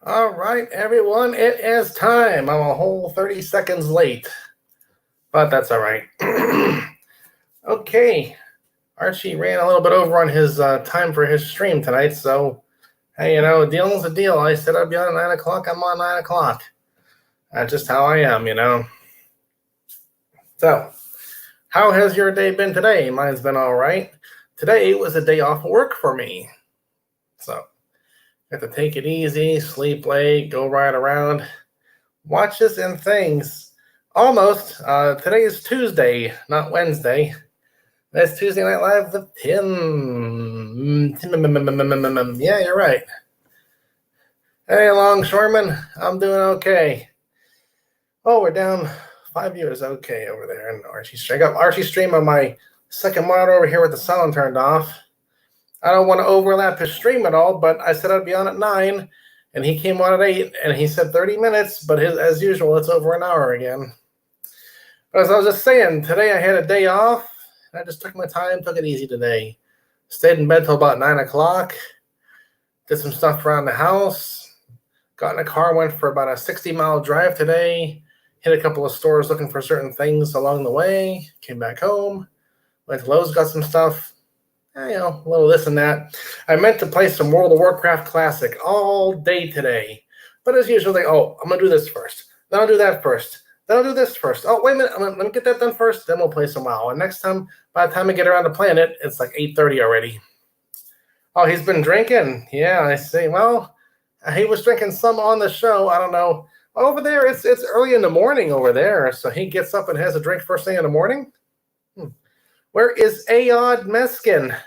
All right, everyone, it is time. I'm a whole 30 seconds late, but that's all right. Okay, Archie ran a little bit over on his time for his stream tonight, so hey, a deal's a deal. I said I'd be on at 9 o'clock. I'm on 9 o'clock. That's just how I am. So, how has your day been today? Mine's been all right. Today was a day off work for me, so have to take it easy, sleep late, go right around, watches and things. Almost. Today is Tuesday, not Wednesday. That's Tuesday Night Live with Tim. Yeah, you're right. Hey, Longshoreman. I'm doing okay. Oh, we're down 5 viewers. Okay, over there in Archie Stream. I got Archie Stream on my second monitor over here with the sound turned off. I don't want to overlap his stream at all, but I said I'd be on at 9, and he came on at 8, and he said 30 minutes, but as usual, it's over an hour again. But as I was just saying, today I had a day off, and I just took my time, took it easy today. Stayed in bed till about 9 o'clock, did some stuff around the house, got in a car, went for about a 60-mile drive today, hit a couple of stores looking for certain things along the way, came back home, went to Lowe's, got some stuff, a little this and that. I meant to play some World of Warcraft Classic all day today, but as usual, I'm going to do this first, then I'll do that first. Then I'll do this first. Oh, wait a minute. Let me get that done first. Then we'll play some WoW. And next time, by the time I get around to playing it, it's like 8:30 already. Oh, he's been drinking. Yeah, I see. Well, he was drinking some on the show. I don't know. Over there, it's early in the morning over there. So he gets up and has a drink first thing in the morning? Where is Ayod Meskin?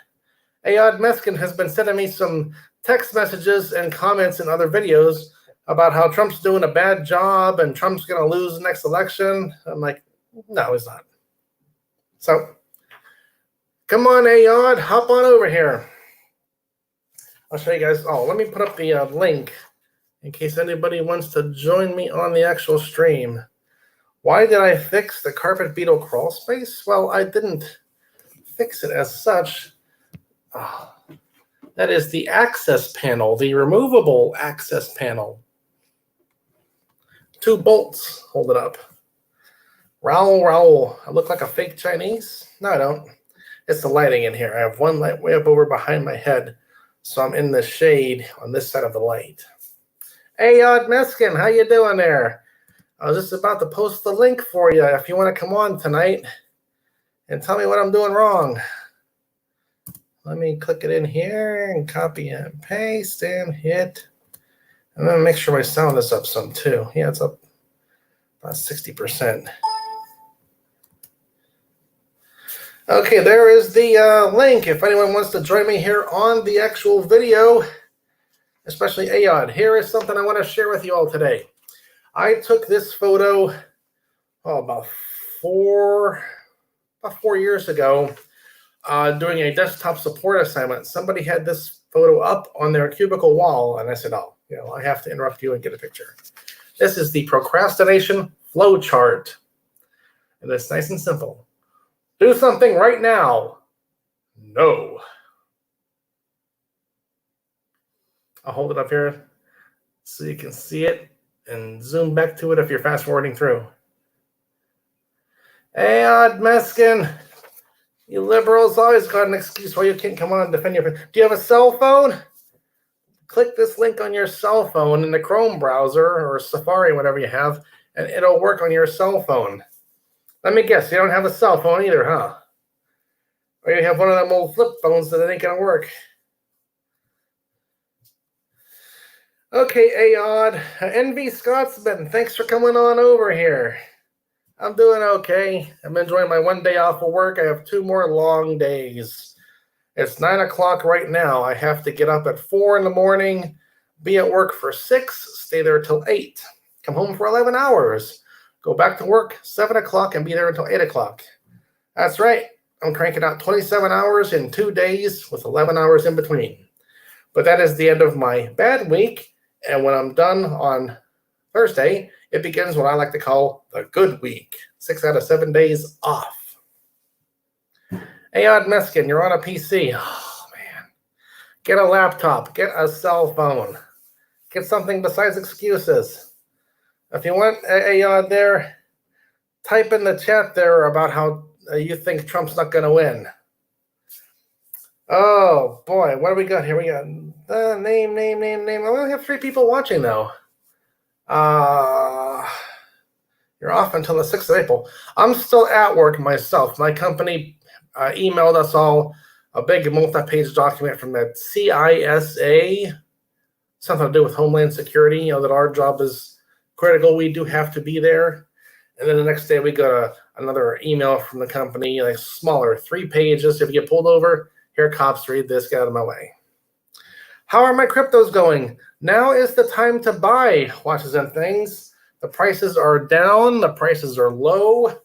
Ayod Meskin has been sending me some text messages and comments in other videos about how Trump's doing a bad job and Trump's going to lose the next election. I'm like, no, he's not. So, come on, Ayod, hop on over here. I'll show you guys. Oh, let me put up the link in case anybody wants to join me on the actual stream. Why did I fix the carpet beetle crawl space? Well, I didn't fix it as such. Oh, that is the access panel, the removable access panel. 2 bolts hold it up. Raoul. I look like a fake Chinese? No, I don't. It's the lighting in here. I have one light way up over behind my head, so I'm in the shade on this side of the light. Hey, Ayod Meskin, how you doing there? I was just about to post the link for you if you want to come on tonight and tell me what I'm doing wrong. Let me click it in here and copy and paste and hit. I'm going to make sure my sound is up some too. Yeah, it's up about 60%. Okay, there is the link. If anyone wants to join me here on the actual video, especially Ayod, here is something I want to share with you all today. I took this photo about 4 years ago doing a desktop support assignment. Somebody had this photo up on their cubicle wall, and I said, I have to interrupt you and get a picture. This is the procrastination flow chart, and it's nice and simple. Do something right now. No. I'll hold it up here so you can see it and zoom back to it if you're fast forwarding through. Ayod Meskin, you liberals always got an excuse why you can't come on and defend your... Do you have a cell phone? Click this link on your cell phone in the Chrome browser or Safari, whatever you have, and it'll work on your cell phone. Let me guess, you don't have a cell phone either, huh? Or you have one of them old flip phones that ain't gonna work. Okay, Ayod. NV Scotsman, thanks for coming on over here. I'm doing okay. I'm enjoying my 1 day off of work. I have 2 more long days. It's 9 o'clock right now. I have to get up at 4 in the morning, be at work for 6, stay there till 8, come home for 11 hours, go back to work 7 o'clock and be there until 8 o'clock. That's right. I'm cranking out 27 hours in 2 days with 11 hours in between. But that is the end of my bad week. And when I'm done on Thursday, it begins what I like to call the good week. 6 out of 7 days off. Ayod Meskin, you're on a PC. Oh, man. Get a laptop. Get a cell phone. Get something besides excuses. If you want a there, type in the chat there about how you think Trump's not going to win. Oh, boy. What do we got here? We got name. We only have 3 people watching, though. You're off until the 6th of April. I'm still at work myself. My company emailed us all a big multi-page document from the CISA, something to do with Homeland Security, that our job is critical. We do have to be there. And then the next day we got another email from the company, like smaller, 3 pages. If you get pulled over, here, cops, read this, get out of my way. How are my cryptos going? Now is the time to buy watches and things. The prices are down. The prices are low.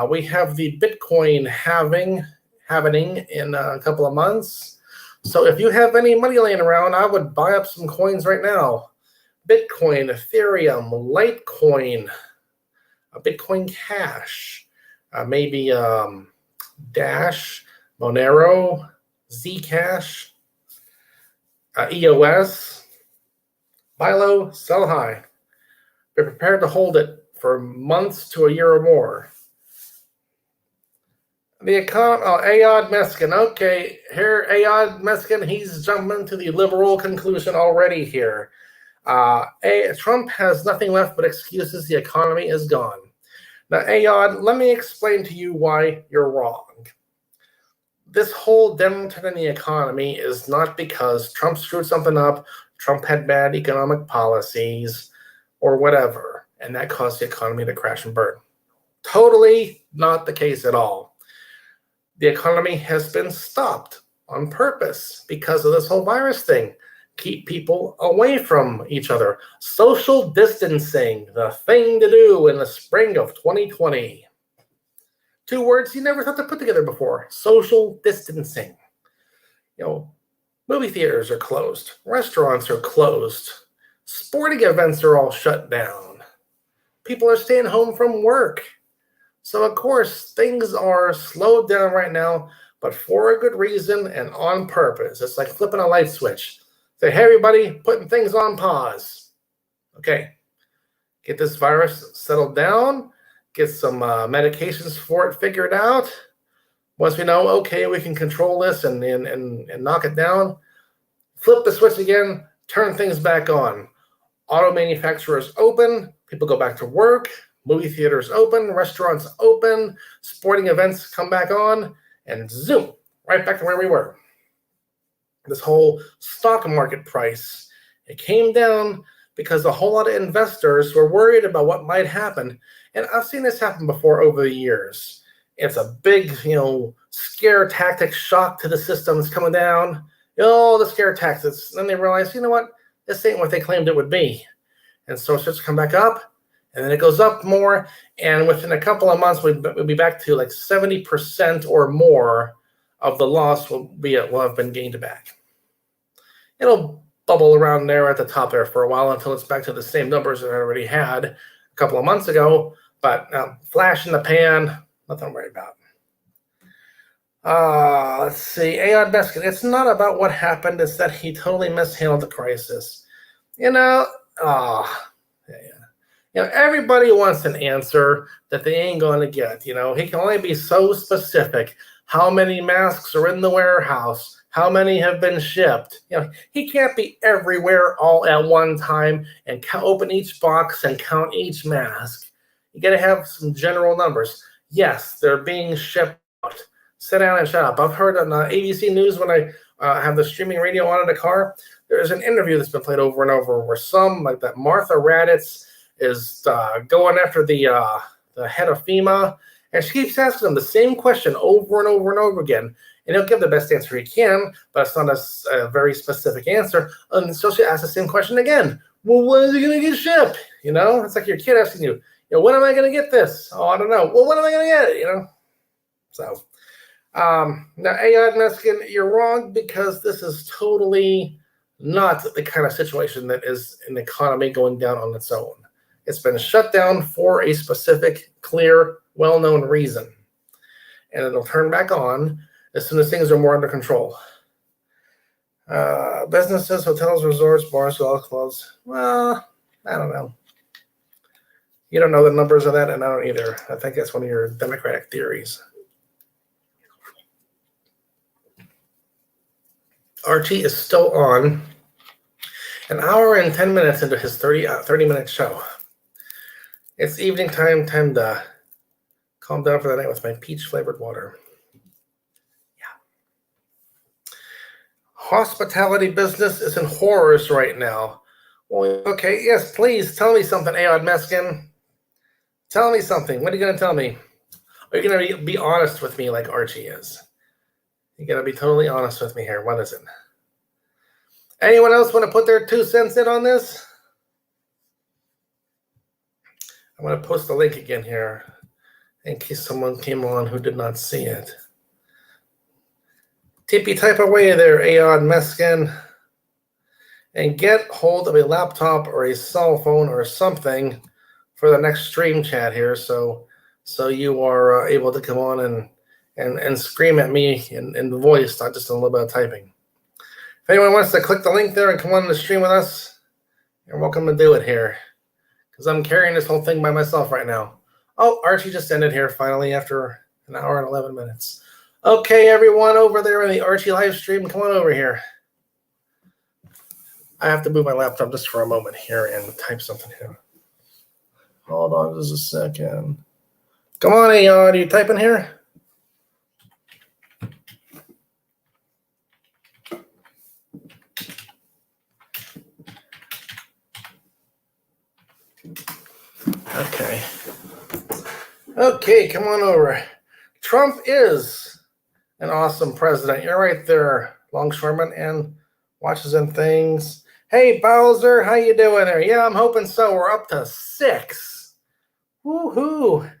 We have the Bitcoin halving in a couple of months. So if you have any money laying around, I would buy up some coins right now. Bitcoin, Ethereum, Litecoin, Bitcoin Cash, maybe Dash, Monero, Zcash, EOS. Buy low, sell high. Be prepared to hold it for months to a year or more. Ayad Meskin. Okay, here, Ayad Meskin, he's jumping to the liberal conclusion already here. Trump has nothing left but excuses. The economy is gone. Now, Ayad, let me explain to you why you're wrong. This whole downturn in the economy is not because Trump screwed something up, Trump had bad economic policies, or whatever, and that caused the economy to crash and burn. Totally not the case at all. The economy has been stopped on purpose because of this whole virus thing. Keep people away from each other. Social distancing, the thing to do in the spring of 2020. 2 words you never thought to put together before. Social distancing. Movie theaters are closed. Restaurants are closed. Sporting events are all shut down. People are staying home from work. So, of course, things are slowed down right now, but for a good reason and on purpose. It's like flipping a light switch. Say, hey, everybody, putting things on pause. Okay, get this virus settled down, get some medications for it figured out. Once we know, okay, we can control this and knock it down, flip the switch again, turn things back on. Auto manufacturers open, people go back to work, movie theaters open, restaurants open, sporting events come back on, and zoom, right back to where we were. This whole stock market price, it came down because a whole lot of investors were worried about what might happen. And I've seen this happen before over the years. It's a big, scare tactic, shock to the system is coming down. The scare tactics. Then they realize, what? This ain't what they claimed it would be. And so it starts to come back up, and then it goes up more. And within a couple of months, we'll be back to like 70% or more of the loss will have been gained back. It'll bubble around there at the top there for a while until it's back to the same numbers that I already had a couple of months ago. But flash in the pan, nothing to worry about. Let's see. Ayad Meskin. It's not about what happened. It's that he totally mishandled the crisis. Everybody wants an answer that they ain't going to get. He can only be so specific. How many masks are in the warehouse? How many have been shipped? He can't be everywhere all at one time and open each box and count each mask. You got to have some general numbers. Yes, they're being shipped out. Sit down and shut up. I've heard on ABC News when I have the streaming radio on in the car, there's an interview that's been played over and over where some, like that Martha Raddatz, is going after the head of FEMA, and she keeps asking him the same question over and over and over again. And he'll give the best answer he can, but it's not a very specific answer. And so she asks the same question again. Well, when is it going to get shipped? It's like your kid asking you, when am I going to get this? Oh, I don't know. Well, when am I going to get it? So, now, Ayad Meskin, you're wrong because this is totally not the kind of situation that is an economy going down on its own. It's been shut down for a specific, clear, well-known reason. And it'll turn back on as soon as things are more under control. Businesses, hotels, resorts, bars, golf clubs. Well, I don't know. You don't know the numbers of that, and I don't either. I think that's one of your Democratic theories. Archie is still on. An hour and 10 minutes into his 30-minute show. It's evening time to calm down for the night with my peach-flavored water. Yeah. Hospitality business is in horrors right now. Well, okay, yes, please tell me something, Ayod Meskin. Tell me something. What are you going to tell me? Are you going to be honest with me like Archie is? You got to be totally honest with me here. What is it? Anyone else want to put their 2 cents in on this? I'm going to post the link again here in case someone came on who did not see it. TP, type away there, Ayod Meskin, and get hold of a laptop or a cell phone or something for the next stream chat here, so you are able to come on and scream at me in the voice, not just a little bit of typing. If anyone wants to click the link there and come on the stream with us, you're welcome to do it here, because I'm carrying this whole thing by myself right now. Oh, Archie just ended here finally after an hour and 11 minutes. Okay, everyone over there in the Archie live stream, come on over here. I have to move my laptop just for a moment here and type something here. Hold on just a second. Come on, Ayod, are you typing here? Okay. Okay, come on over. Trump is an awesome president. You're right there, Longshoreman, and watches and things. Hey, Bowser, how you doing there? Yeah, I'm hoping so. We're up to 6. Woohoo!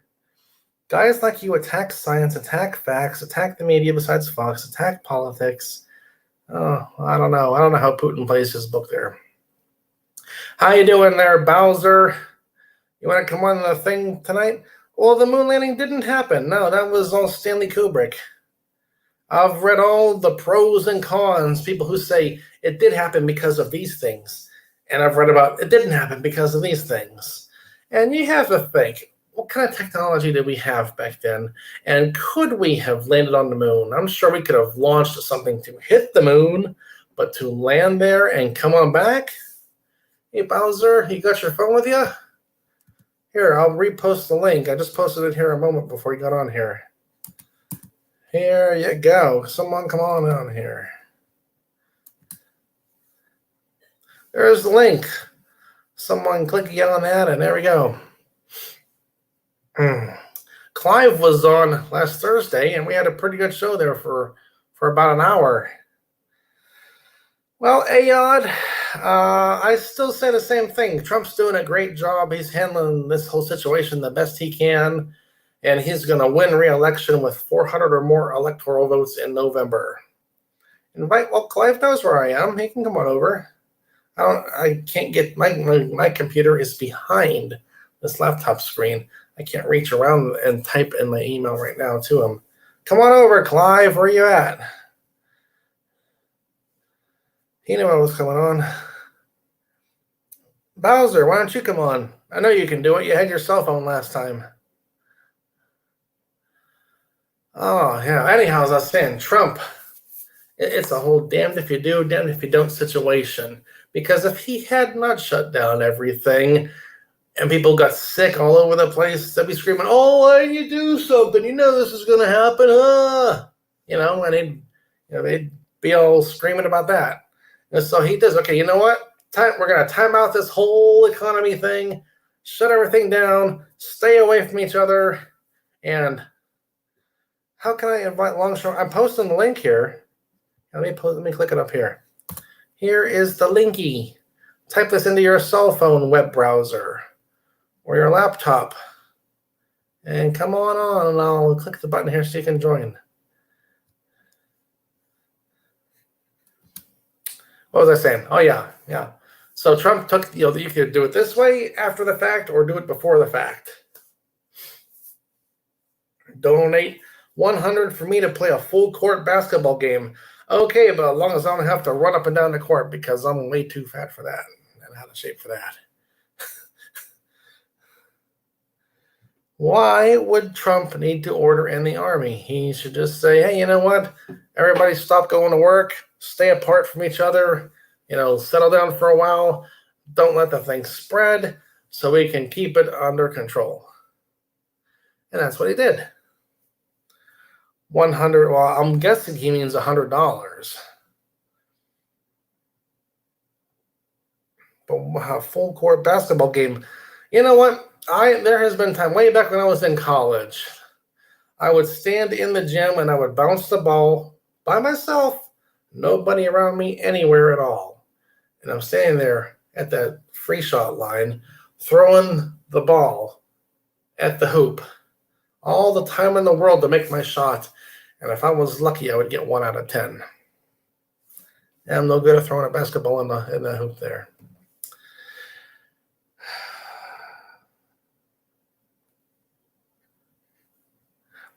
Guys like you attack science, attack facts, attack the media besides Fox, attack politics. Oh, I don't know. I don't know how Putin plays his book there. How you doing there, Bowser? You want to come on the thing tonight? Well, the moon landing didn't happen. No, that was all Stanley Kubrick. I've read all the pros and cons, people who say it did happen because of these things. And I've read about it didn't happen because of these things. And you have to think, what kind of technology did we have back then? And could we have landed on the moon? I'm sure we could have launched something to hit the moon, but to land there and come on back? Hey, Bowser, you got your phone with you? Here, I'll repost the link. I just posted it here a moment before you got on here. Here you go. Someone come on here. There's the link. Someone click again on that, and there we go. Clive was on last Thursday, and we had a pretty good show there for about an hour. Well, Ayod, I still say the same thing. Trump's doing a great job. He's handling this whole situation the best he can, and he's going to win re-election with 400 or more electoral votes in November. Well, Clive knows where I am. He can come on over. I can't get my computer is behind this laptop screen. I can't reach around and type in my email right now to him. Come on over, Clive. Where are you at? He knew what was coming on. Bowser, why don't you come on? I know you can do it. You had your cell phone last time. Oh, yeah. Anyhow, as I was saying, Trump, it's a whole damned if you do, damned if you don't situation. Because if he had not shut down everything and people got sick all over the place, they'd be screaming, oh, why didn't you do something? You know this is going to happen, huh? And they'd be all screaming about that. And so he does, okay, you know what? We're going to time out this whole economy thing, shut everything down, stay away from each other. And how can I invite Longshore? I'm posting the link here. Let me click it up here. Here is the linky. Type this into your cell phone web browser or your laptop. And come on, and I'll click the button here so you can join. What was I saying? Oh, yeah. So Trump took, you could do it this way after the fact or do it before the fact. Donate $100 for me to play a full court basketball game. Okay, but as long as I don't have to run up and down the court because I'm way too fat for that and out of shape for that. Why would Trump need to order in the army? He should just say, hey, you know what? Everybody stop going to work, stay apart from each other, settle down for a while. Don't let the thing spread so we can keep it under control. And that's what he did. 100, well, I'm guessing he means $100. But a full court basketball game. You know what? There has been time way back when I was in college. I would stand in the gym and I would bounce the ball by myself, nobody around me anywhere at all. And I'm standing there at that free shot line, throwing the ball at the hoop all the time in the world to make my shot. And if I was lucky, I would get 1 out of 10. And I'm no good at throwing a basketball in the hoop there.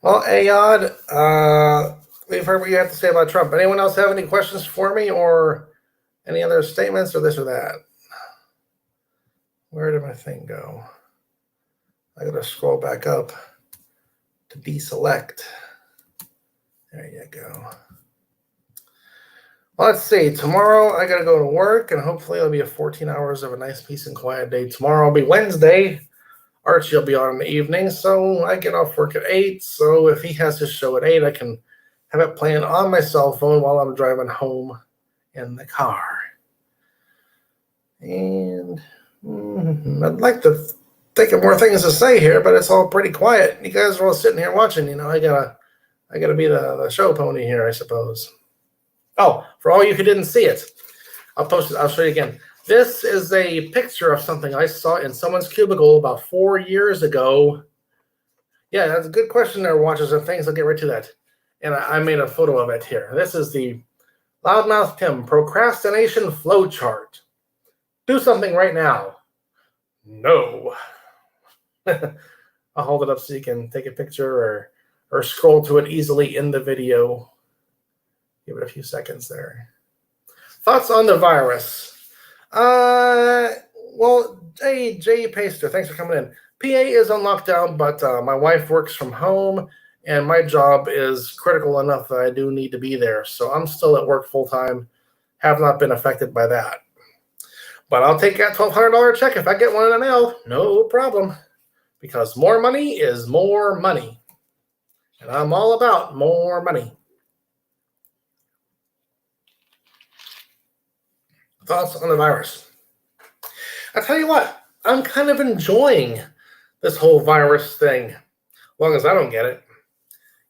Well, Ayad, we've heard what you have to say about Trump. Anyone else have any questions for me or any other statements or this or that? Where did my thing go? I got to scroll back up to deselect. There you go. Well, let's see. Tomorrow I got to go to work, and hopefully it'll be a 14 hours of a nice, peace, and quiet day. Tomorrow will be Wednesday. Archie will be on in the evening, so I get off work at 8. So if he has his show at 8, I can have it playing on my cell phone while I'm driving home in the car. And I'd like to think of more things to say here, but it's all pretty quiet. You guys are all sitting here watching. I gotta be the show pony here, I suppose. Oh, for all you who didn't see it, I'll post it. I'll show you again. This is a picture of something I saw in someone's cubicle about 4 years ago. Yeah, that's a good question there, watchers and things. I'll get right to that. And I made a photo of it here. This is the Loudmouth Tim procrastination flow chart. Do something right now. No. I'll hold it up so you can take a picture or scroll to it easily in the video. Give it a few seconds there. Thoughts on the virus? Well, hey, Jay Paster, thanks for coming in. PA is on lockdown, but my wife works from home, and my job is critical enough that I do need to be there. So I'm still at work full time, have not been affected by that. But I'll take that $1,200 check if I get one in the mail. No problem. Because more money is more money. And I'm all about more money. Thoughts on the virus? I tell you what, I'm kind of enjoying this whole virus thing, as long as I don't get it.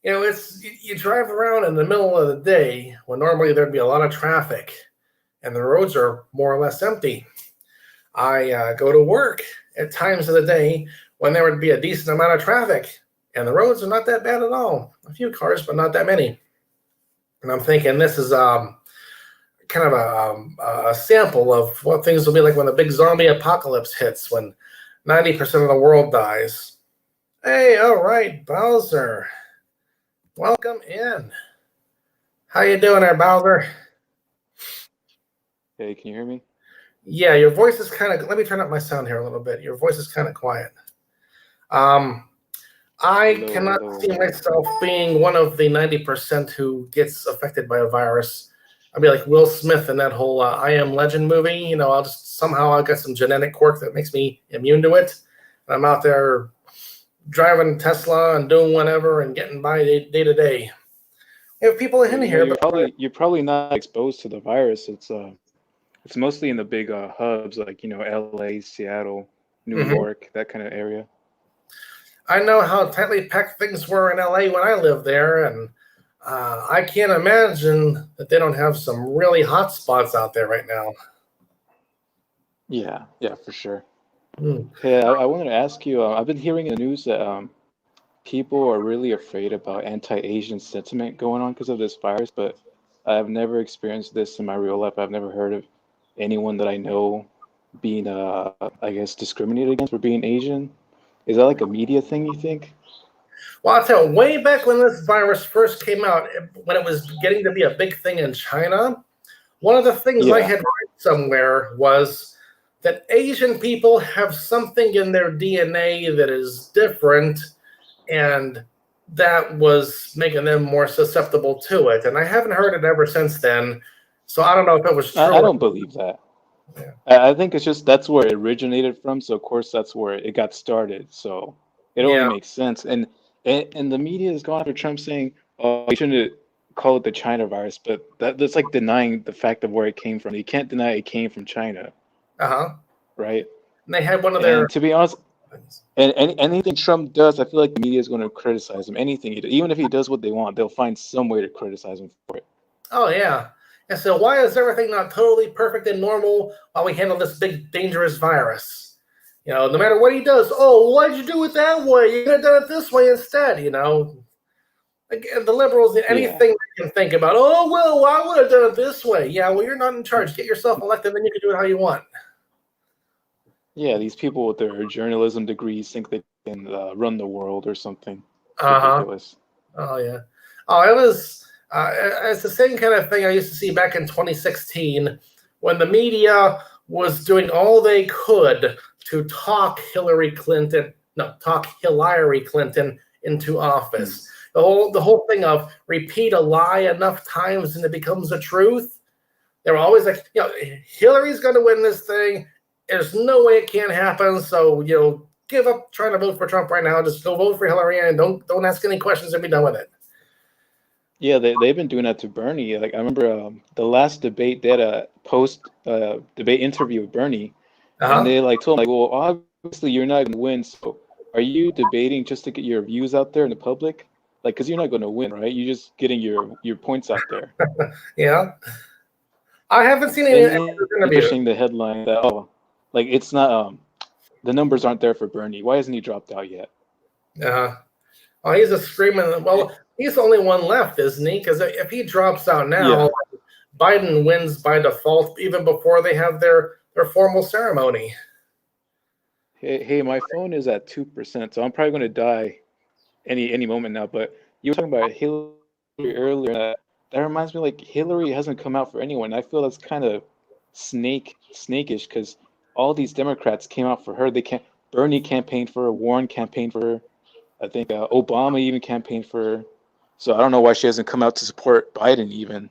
You drive around in the middle of the day when normally there'd be a lot of traffic and the roads are more or less empty. I go to work at times of the day when there would be a decent amount of traffic and the roads are not that bad at all. A few cars, but not that many. And I'm thinking this is kind of a sample of what things will be like when the big zombie apocalypse hits, when 90% of the world dies. Hey, all right, Bowser. Welcome in. How you doing there, Bowser? Hey, can you hear me? Yeah, your voice is kind of, let me turn up my sound here a little bit. Your voice is kind of quiet. I cannot see myself being one of the 90% who gets affected by a virus. I'd be like Will Smith in that whole I Am Legend movie. I'll just somehow I got some genetic quirk that makes me immune to it. And I'm out there driving Tesla and doing whatever and getting by day to day. We have people in here, you're probably not exposed to the virus. It's mostly in the big hubs like LA, Seattle, New York, that kind of area. I know how tightly packed things were in LA when I lived there, and I can't imagine that they don't have some really hot spots out there right now. Yeah, for sure. Hey, I wanted to ask you, I've been hearing in the news that people are really afraid about anti-Asian sentiment going on because of this virus, but I've never experienced this in my real life. I've never heard of anyone that I know being, I guess, discriminated against for being Asian. Is that like a media thing, you think? Well, I'll tell you, way back when this virus first came out, when it was getting to be a big thing in China, one of the things I Yeah. had read somewhere was that Asian people have something in their DNA that is different, and that was making them more susceptible to it. And I haven't heard it ever since then, so I don't know if it was true. I don't believe that. Yeah. I think it's just that's where it originated from. So of course that's where it got started. So it only Yeah. makes sense. And the media has gone after Trump saying, "Oh, you shouldn't call it the China virus," but that's like denying the fact of where it came from. You can't deny it came from China, Uh-huh. right? And they had one of their And to be honest, and anything Trump does, I feel like the media is going to criticize him. Anything he does, even if he does what they want, they'll find some way to criticize him for it. Oh yeah. And so why is everything not totally perfect and normal while we handle this big dangerous virus? No matter what he does, oh, why'd you do it that way? You could have done it this way instead, Again, the liberals, anything they can think about, oh, well, I would have done it this way. Yeah, well, you're not in charge. Get yourself elected, then you can do it how you want. Yeah, these people with their journalism degrees think they can run the world or something. It's Uh-huh. ridiculous. Oh, yeah. Oh, it was, it's the same kind of thing I used to see back in 2016 when the media was doing all they could to talk Hillary Clinton into office. The whole thing of repeat a lie enough times and it becomes a truth. They were always like, Hillary's going to win this thing. There's no way it can't happen. So, give up trying to vote for Trump right now. Just go vote for Hillary and don't ask any questions and be done with it. Yeah, they've been doing that to Bernie. Like I remember the last debate, they had a post debate interview with Bernie, and they told him well, obviously you're not going to win. So are you debating just to get your views out there in the public? Because you're not going to win, right? You're just getting your points out there. Yeah. I haven't seen any interviews. Pushing the headline that it's not the numbers aren't there for Bernie. Why hasn't he dropped out yet? Oh, he's a screaming. Well, he's the only one left, isn't he? Because if he drops out now, Biden wins by default even before they have their formal ceremony. Hey, my phone is at 2%, so I'm probably going to die any moment now. But you were talking about Hillary earlier. That reminds me, Hillary hasn't come out for anyone. I feel that's kind of snakish because all these Democrats came out for her. Bernie campaigned for her. Warren campaigned for her. I think Obama even campaigned for her. So I don't know why she hasn't come out to support Biden even.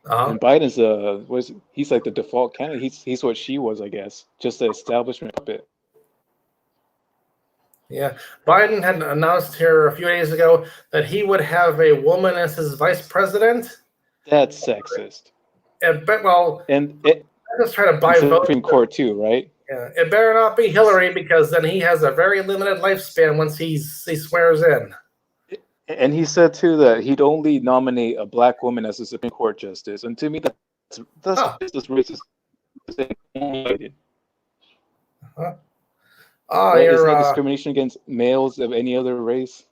And Biden's he's like the default candidate. He's what she was, I guess, just the establishment puppet. Yeah, Biden had announced here a few days ago that he would have a woman as his vice president. That's sexist. Just try to buy votes. Supreme Court too, right? Yeah, it better not be Hillary because then he has a very limited lifespan once he swears in. And he said too that he'd only nominate a black woman as a Supreme Court justice, and to me that's just racist. It's not discrimination against males of any other race.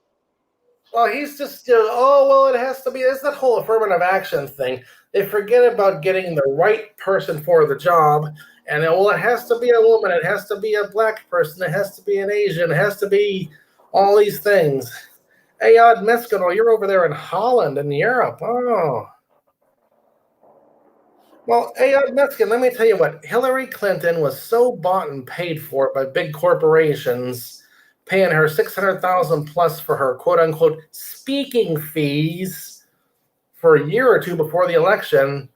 Well, he's just it has to be. It's that whole affirmative action thing. They forget about getting the right person for the job, and it has to be a woman, it has to be a black person, it has to be an Asian, it has to be all these things. Ayad Mescanol, you're over there in Holland in Europe. Oh. Well, Ayad Meskin, let me tell you what. Hillary Clinton was so bought and paid for by big corporations, paying her $600,000 plus for her quote-unquote speaking fees for a year or two before the election.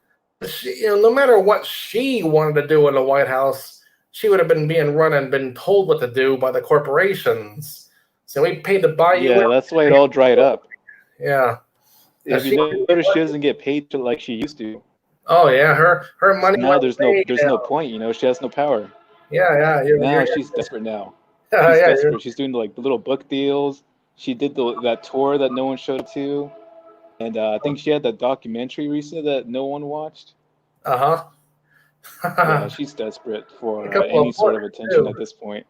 No matter what she wanted to do in the White House, she would have been being run and been told what to do by the corporations. So we paid to buy you. Yeah, that's why it all dried up. Yeah. If you notice, she doesn't get paid like she used to. Oh yeah, her money. Now there's no point. She has no power. Yeah. She's desperate now. She's desperate. She's doing the little book deals. She did that tour that no one showed up to. And I think she had that documentary recently that no one watched. Yeah, she's desperate for any sort of attention at this point.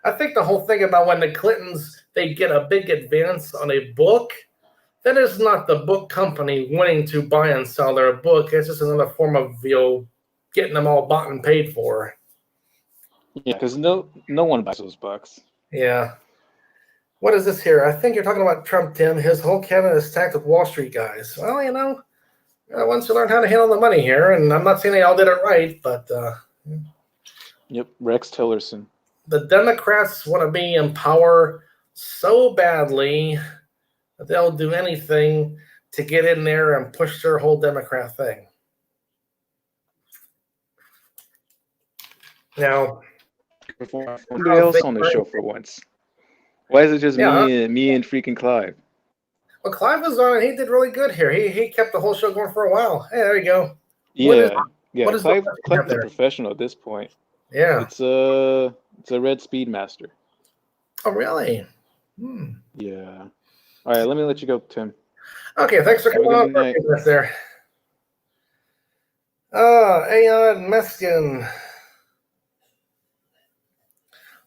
I think the whole thing about when the Clintons, they get a big advance on a book, that is not the book company wanting to buy and sell their book. It's just another form of getting them all bought and paid for. Yeah, because no one buys those books. Yeah. What is this here? I think you're talking about Trump, Tim. His whole cabinet is stacked with Wall Street guys. Well, once you learn how to handle the money here, and I'm not saying they all did it right, but Yep, Rex Tillerson. the Democrats want to be in power so badly that they'll do anything to get in there and push their whole Democrat thing. Now, somebody else on the show for once. Why is it just me and freaking Clive? Well, Clive was on and he did really good here. He kept the whole show going for a while. Hey, there you go. Yeah. Clive's a professional at this point. Yeah. It's a red Speedmaster. Oh, really? Yeah. All right, let me let you go, Tim. Okay, thanks for coming on there. Aeon Meskin.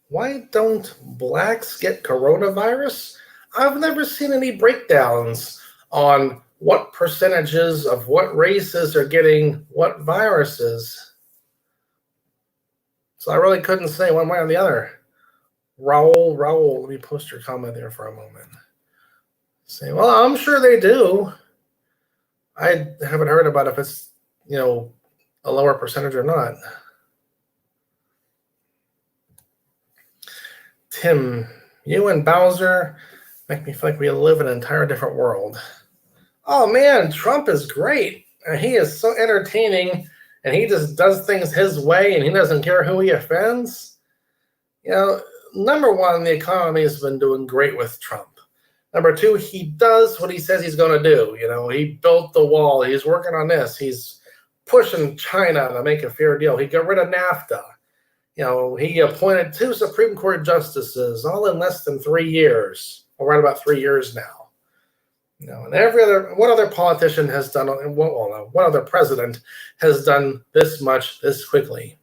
Why don't blacks get coronavirus? I've never seen any breakdowns on what percentages of what races are getting what viruses. So I really couldn't say one way or the other. Raul, let me post your comment there for a moment. Say, well, I'm sure they do. I haven't heard about if it's, a lower percentage or not. Tim, you and Bowser make me feel like we live in an entire different world. Oh, man, Trump is great. He is so entertaining, and he just does things his way, and he doesn't care who he offends. Number one, the economy has been doing great with Trump. Number two, he does what he says he's going to do. He built the wall. He's working on this. He's pushing China to make a fair deal. He got rid of NAFTA. He appointed 2 Supreme Court justices, all in less than 3 years, or right about 3 years now. And what other politician has done, what other president has done this much this quickly?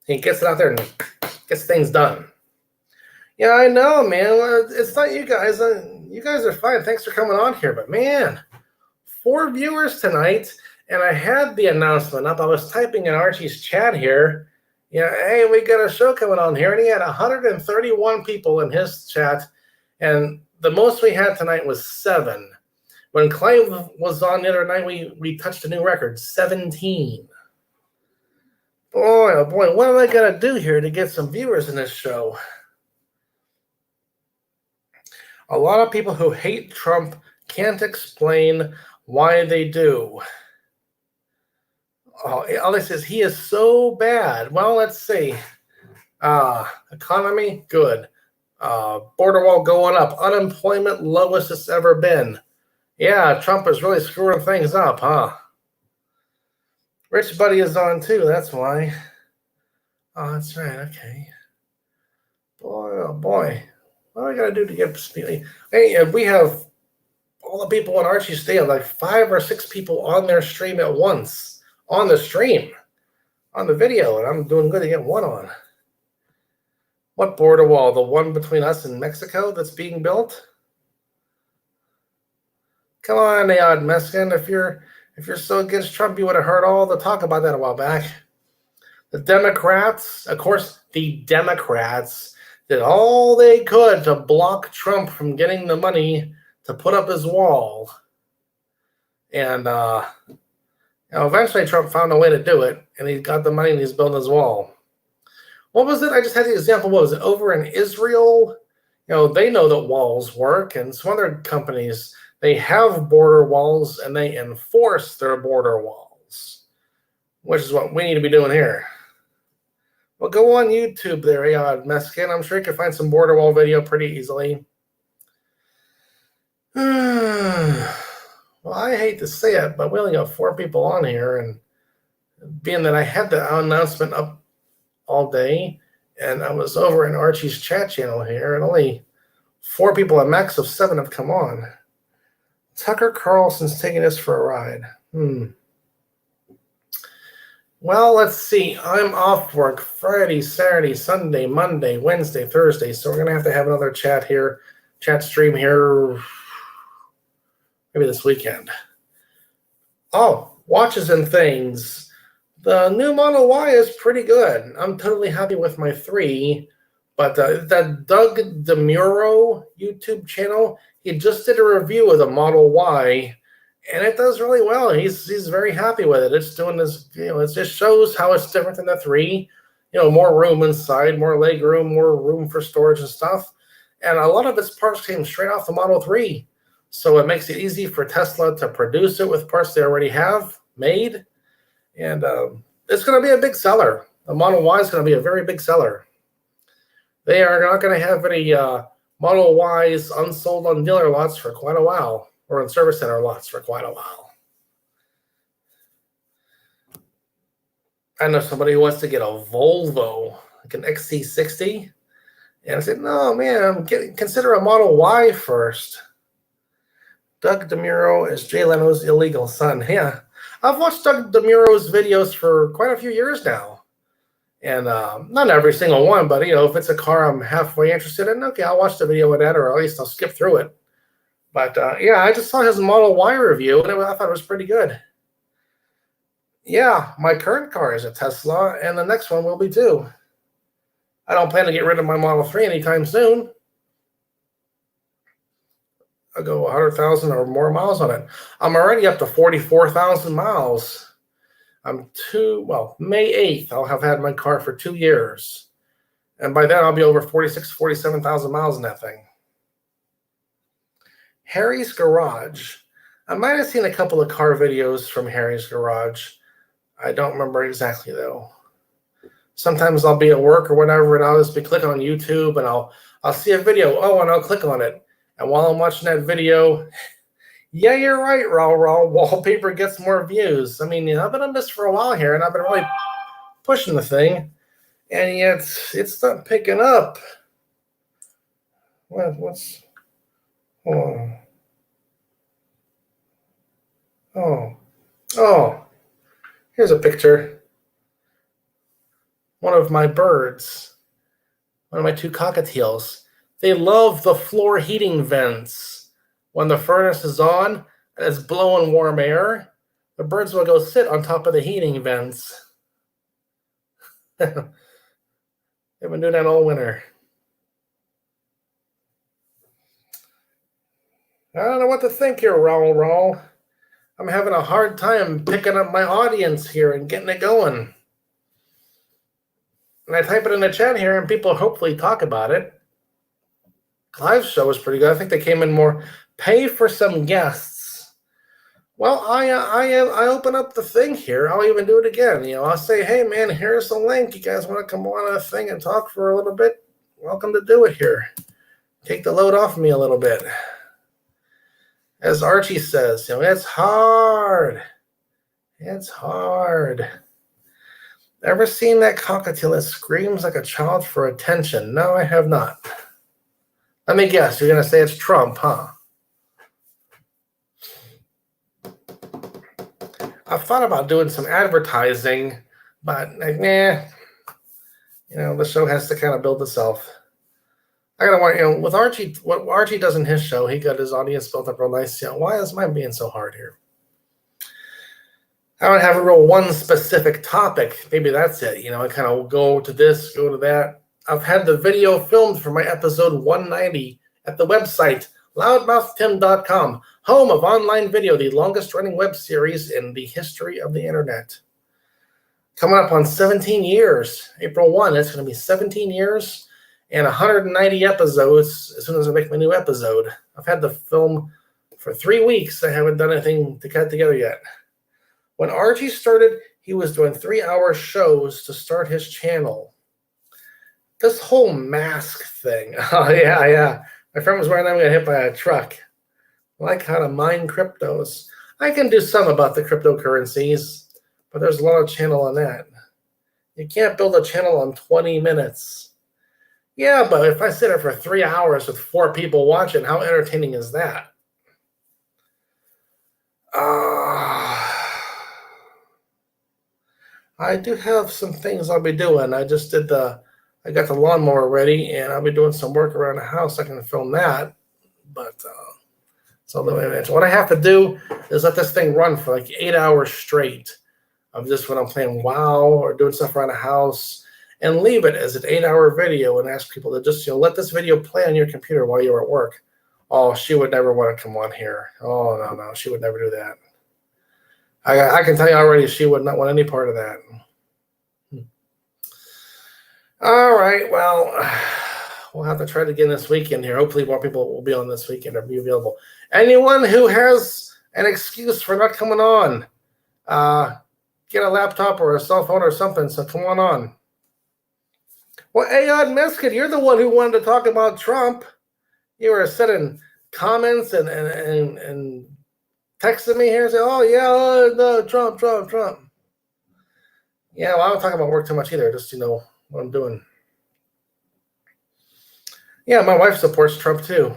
He gets it out there and gets things done. Yeah, I know, man. It's not you guys. You guys are fine. Thanks for coming on here. But, man, 4 viewers tonight, and I had the announcement up. I was typing in Archie's chat here. Hey, we got a show coming on here. And he had 131 people in his chat. And the most we had tonight was 7. When Clay was on the other night, we touched a new record, 17. Boy, oh boy, what am I going to do here to get some viewers in this show? A lot of people who hate Trump can't explain why they do. All they say is he is so bad. Well, let's see. Economy, good. Border wall going up. Unemployment, lowest it's ever been. Yeah, Trump is really screwing things up, huh? Rich Buddy is on too, that's why. Oh, that's right, okay. Boy, oh boy. What do I got to do to get speedy? Hey, we have all the people on Archie's Day, like 5 or 6 people on their stream at once. On the stream. On the video, and I'm doing good to get one on. What border wall? The one between us and Mexico that's being built? Come on, Aeon Meskin. If you're so against Trump, you would have heard all the talk about that a while back. The Democrats, of course, the Democrats did all they could to block Trump from getting the money to put up his wall. And eventually Trump found a way to do it, and he got the money and he's building his wall. What was it? I just had the example. What was it? Over in Israel, they know that walls work, and some other companies, they have border walls and they enforce their border walls, which is what we need to be doing here. Well, go on YouTube there, Aeon Meskin. I'm sure you can find some border wall video pretty easily. Well, I hate to say it, but we only got 4 people on here, and being that I had the announcement up all day, and I was over in Archie's chat channel here, and only 4 people, a max of 7 have come on. Tucker Carlson's taking us for a ride. Well, let's see. I'm off work Friday, Saturday, Sunday, Monday, Wednesday, Thursday, so we're going to have another chat stream here maybe this weekend. Oh, watches and things. The new Model Y is pretty good. I'm totally happy with my 3, But that Doug DeMuro YouTube channel, he just did a review of the Model Y, and it does really well. He's very happy with it. It's doing this, it just shows how it's different than the 3. More room inside, more leg room, more room for storage and stuff. And a lot of its parts came straight off the Model 3. So it makes it easy for Tesla to produce it with parts they already have made. And it's going to be a big seller. The Model Y is going to be a very big seller. They are not going to have any Model Ys unsold on dealer lots for quite a while, or in service center lots for quite a while. I know somebody who wants to get a Volvo, like an XC60. And I said, no, man, consider a Model Y first. Doug DeMuro is Jay Leno's illegal son. Yeah, I've watched Doug DeMuro's videos for quite a few years now. And not every single one, but, if it's a car I'm halfway interested in, okay, I'll watch the video with that, or at least I'll skip through it. But, yeah, I just saw his Model Y review, and I thought it was pretty good. Yeah, my current car is a Tesla, and the next one will be too. I don't plan to get rid of my Model 3 anytime soon. I'll go 100,000 or more miles on it. I'm already up to 44,000 miles. May 8th, I'll have had my car for 2 years. And by then, I'll be over 47,000 miles in that thing. Harry's Garage. I might have seen a couple of car videos from Harry's Garage. I don't remember exactly, though. Sometimes I'll be at work or whatever, and I'll just be clicking on YouTube, and I'll see a video, and I'll click on it. And while I'm watching that video, yeah, you're right, raw wallpaper gets more views. I mean, I've been on this for a while here, and I've been really pushing the thing, and yet it's not picking up. What's hold on. Oh, here's a picture. One of my birds, one of my 2 cockatiels. They love the floor heating vents. When the furnace is on and it's blowing warm air, the birds will go sit on top of the heating vents. They've been doing that all winter. I don't know what to think here, Raul. I'm having a hard time picking up my audience here and getting it going. And I type it in the chat here, and people hopefully talk about it. Live show was pretty good. I think they came in more. Pay for some guests. Well, I open up the thing here. I'll even do it again. I'll say, hey, man, here's the link. You guys want to come on a thing and talk for a little bit? Welcome to do it here. Take the load off me a little bit. As Archie says, it's hard. It's hard. Ever seen that cockatiel that screams like a child for attention? No, I have not. Let me guess. You're going to say it's Trump, huh? I've thought about doing some advertising, but the show has to kind of build itself. I gotta want, with Archie, what Archie does in his show, he got his audience built up real nice. Why is mine being so hard here? I don't have a real one specific topic. Maybe that's it. I kind of go to this, go to that. I've had the video filmed for my episode 190 at the website loudmouthtim.com, home of online video, the longest running web series in the history of the internet. Coming up on 17 years, April 1, it's going to be 17 years and 190 episodes as soon as I make my new episode. I've had the film for 3 weeks. I haven't done anything to cut together yet. When Archie started, he was doing 3-hour shows to start his channel. This whole mask thing. Oh, yeah. My friend was wearing that and got hit by a truck. I like how to mine cryptos. I can do some about the cryptocurrencies, but there's a lot of channel on that. You can't build a channel on 20 minutes. Yeah, but if I sit there for 3 hours with 4 people watching, how entertaining is that? I do have some things I'll be doing. I got the lawnmower ready, and I'll be doing some work around the house. I can film that, but so what I have to do is let this thing run for like 8 hours straight of just when I'm playing WoW or doing stuff around the house. and leave it as an 8-hour video and ask people to just let this video play on your computer while you're at work. Oh, she would never want to come on here. Oh, no, she would never do that. I can tell you already, she would not want any part of that. All right, well, we'll have to try it again this weekend here. Hopefully more people will be on this weekend or be available. Anyone who has an excuse for not coming on, get a laptop or a cell phone or something, so come on. Well, Ayad Meskin, you're the one who wanted to talk about Trump. You were sending comments and texting me here saying, oh, yeah, no, Trump. Yeah, well, I don't talk about work too much either. Just, what I'm doing. Yeah, my wife supports Trump too.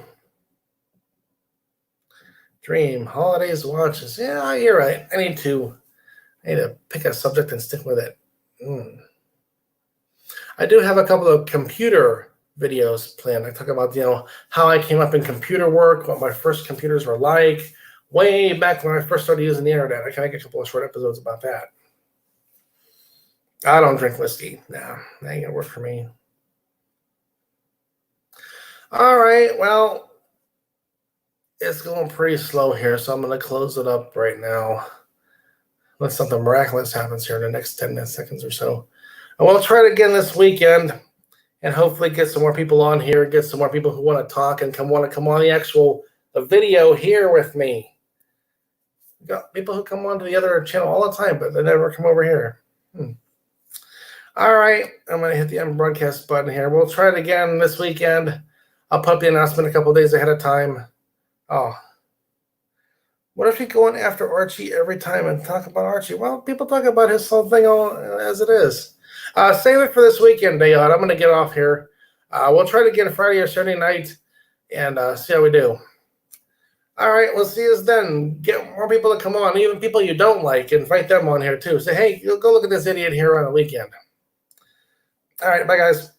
Dream, holidays, watches. Yeah, you're right. I need to pick a subject and stick with it. I do have a couple of computer videos planned. I talk about, how I came up in computer work, what my first computers were like, way back when I first started using the internet. I can make a couple of short episodes about that. I don't drink whiskey. Nah, that ain't gonna work for me. All right, well, it's going pretty slow here, so I'm going to close it up right now. Unless something miraculous happens here in the next 10 seconds or so. And we'll try it again this weekend and hopefully get some more people on here, get some more people who want to talk and want to come on the video here with me. We've got people who come on to the other channel all the time, but they never come over here. All right, I'm going to hit the end broadcast button here. We'll try it again this weekend. I'll put the announcement a couple days ahead of time. Oh, what if you go in after Archie every time and talk about Archie? Well, people talk about his whole thing as it is. Save it for this weekend, Dayot. I'm going to get off here. We'll try to get Friday or Saturday night and see how we do. All right, we'll see us then. Get more people to come on, even people you don't like. Invite them on here too. Say, hey, go look at this idiot here on the weekend. All right, bye, guys.